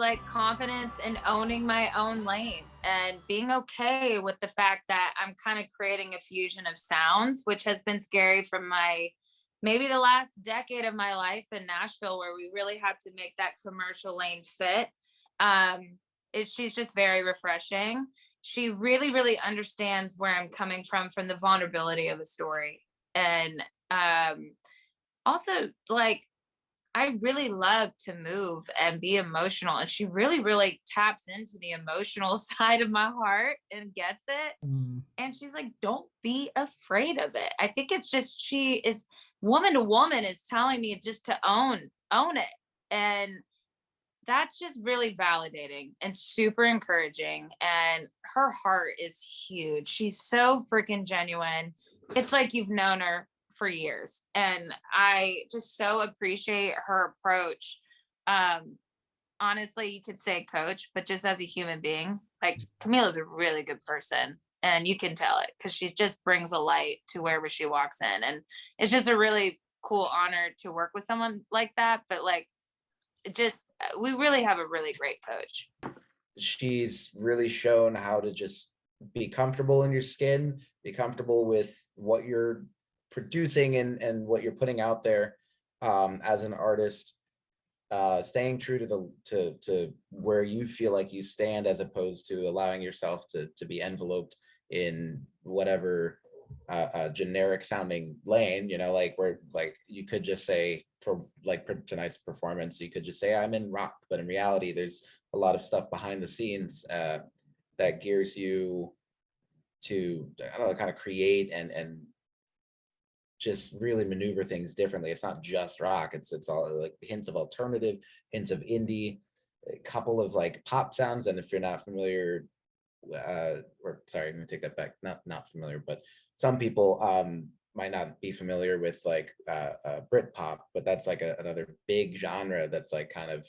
like confidence in owning my own lane and being okay with the fact that I'm kind of creating a fusion of sounds, which has been scary from my maybe the last decade of my life in Nashville, where we really had to make that commercial lane fit. She's just very refreshing. She really, really understands where I'm coming from the vulnerability of a story. And also, like, I really love to move and be emotional. And she really, really taps into the emotional side of my heart and gets it. Mm. And she's like, don't be afraid of it. I think it's just, she is woman to woman is telling me just to own it. And that's just really validating and super encouraging. And her heart is huge. She's so freaking genuine. It's like you've known her for years. And I just so appreciate her approach. Honestly, you could say coach, but just as a human being, like Camila's a really good person. And you can tell it because she just brings a light to wherever she walks in. And it's just a really cool honor to work with someone like that. But like, we really have a really great coach. She's really shown how to just be comfortable in your skin, be comfortable with what you're producing and what you're putting out there as an artist, staying true to where you feel like you stand, as opposed to allowing yourself to be enveloped in whatever generic sounding lane, like where like you could just say for tonight's performance, you could just say I'm in rock, but in reality there's a lot of stuff behind the scenes that gears you to, I don't know, kind of create and just really maneuver things differently. It's not just rock, it's all like hints of alternative, hints of indie, a couple of like pop sounds. And if you're not familiar, or sorry, I'm gonna take that back, not familiar, but some people might not be familiar with like Brit pop, but that's like another big genre that's like kind of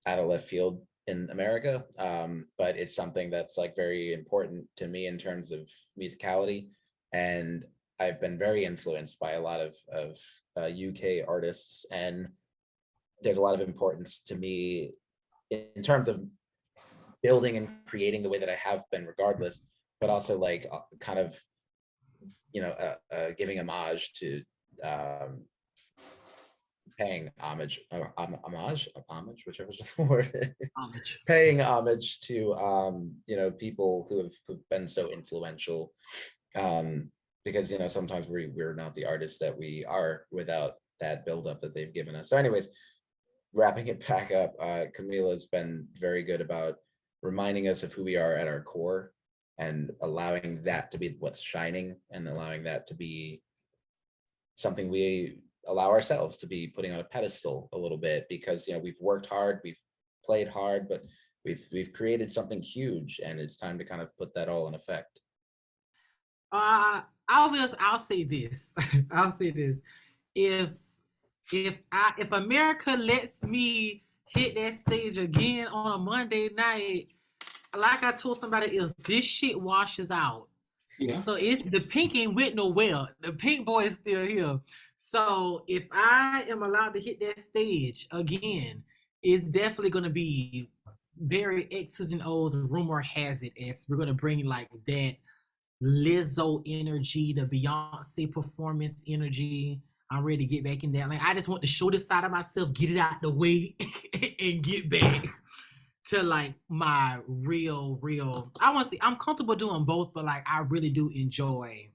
out of left field in America, but it's something that's like very important to me in terms of musicality. And I've been very influenced by a lot of UK artists, and there's a lot of importance to me in terms of building and creating the way that I have been regardless, but also like kind of, giving homage to paying homage, homage, whichever the word is. Homage. Paying homage to people who've been so influential, because sometimes we're not the artists that we are without that buildup that they've given us. So anyways, wrapping it back up, Camila's been very good about reminding us of who we are at our core and allowing that to be what's shining, and allowing that to be something we allow ourselves to be putting on a pedestal a little bit, because we've worked hard, we've played hard, but we've created something huge, and it's time to kind of put that all in effect. I'll say this. I'll say this. If America lets me hit that stage again on a Monday night, like I told somebody else, this shit washes out. Yeah. So it's the pink ain't went nowhere. The pink boy is still here. So if I am allowed to hit that stage again, it's definitely gonna be very X's and O's. Rumor has it as we're gonna bring like that Lizzo energy, the Beyonce performance energy. I'm ready to get back in that. Like I just want to show this side of myself, get it out the way, and get back to like my real. I want to see. I'm comfortable doing both, but like I really do enjoy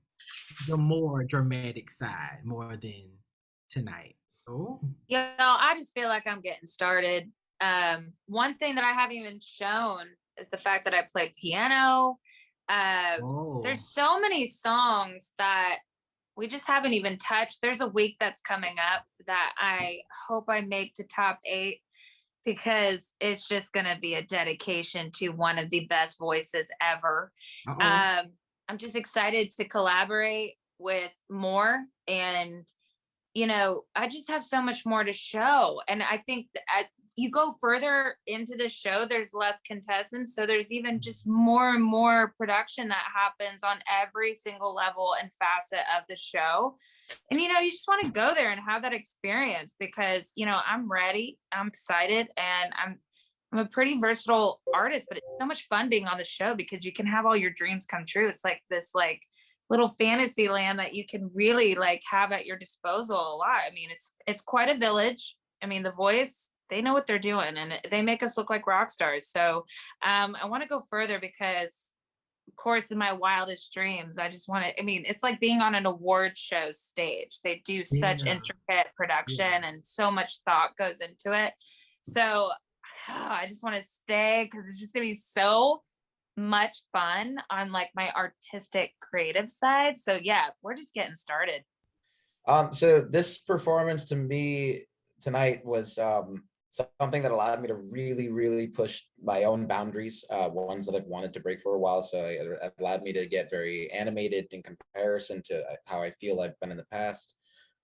the more dramatic side more than tonight. Oh, I just feel like I'm getting started. One thing that I haven't even shown is the fact that I played piano. There's so many songs that we just haven't even touched. There's a week that's coming up that I hope I make to top 8, because it's just going to be a dedication to one of the best voices ever. I'm just excited to collaborate with more, and I just have so much more to show. And I think that you go further into the show, there's less contestants, so there's even just more and more production that happens on every single level and facet of the show. And you just want to go there and have that experience, because I'm ready, I'm excited, and I'm a pretty versatile artist, but it's so much fun being on the show because you can have all your dreams come true. It's like this like little fantasy land that you can really like have at your disposal a lot. I mean, it's quite a village. I mean, The Voice, they know what they're doing and they make us look like rock stars. So I want to go further because of course in my wildest dreams, I just want to, I mean, it's like being on an award show stage. They do such intricate production and so much thought goes into it. So I just want to stay because it's just gonna be so much fun on like my artistic creative side. So yeah, we're just getting started. So this performance to me tonight was something that allowed me to really push my own boundaries, ones that I've wanted to break for a while. So it allowed me to get very animated in comparison to how I feel I've been in the past.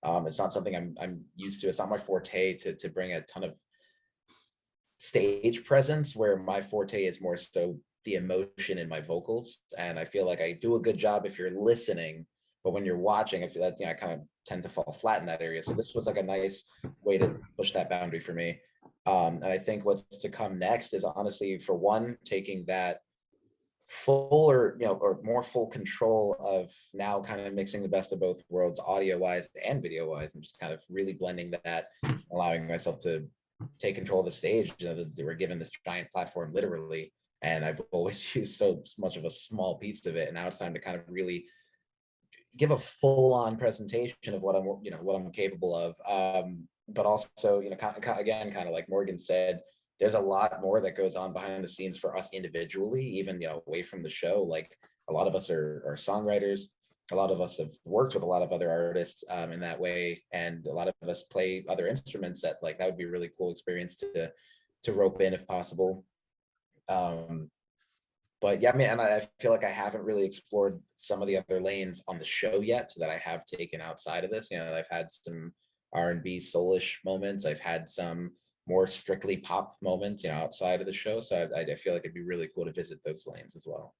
It's not something I'm used to. It's not my forte to bring a ton of stage presence, where my forte is more so the emotion in my vocals. And I feel like I do a good job if you're listening, but when you're watching, I feel that, I kind of tend to fall flat in that area. So this was like a nice way to push that boundary for me. And I think what's to come next is honestly, for one, taking that full or more full control of now kind of mixing the best of both worlds, audio wise and video wise, and just kind of really blending that, allowing myself to take control of the stage. They were given this giant platform literally, and I've always used so much of a small piece of it, and now it's time to kind of really give a full-on presentation of what I'm capable of. But also, kind of like Morgan said, there's a lot more that goes on behind the scenes for us individually, even away from the show. Like a lot of us are songwriters. A lot of us have worked with a lot of other artists in that way, and a lot of us play other instruments that would be a really cool experience to rope in if possible. But yeah, I mean, and I feel like I haven't really explored some of the other lanes on the show yet, so that I have taken outside of this. I've had some R&B soulish moments. I've had some more strictly pop moments, outside of the show. So I feel like it'd be really cool to visit those lanes as well.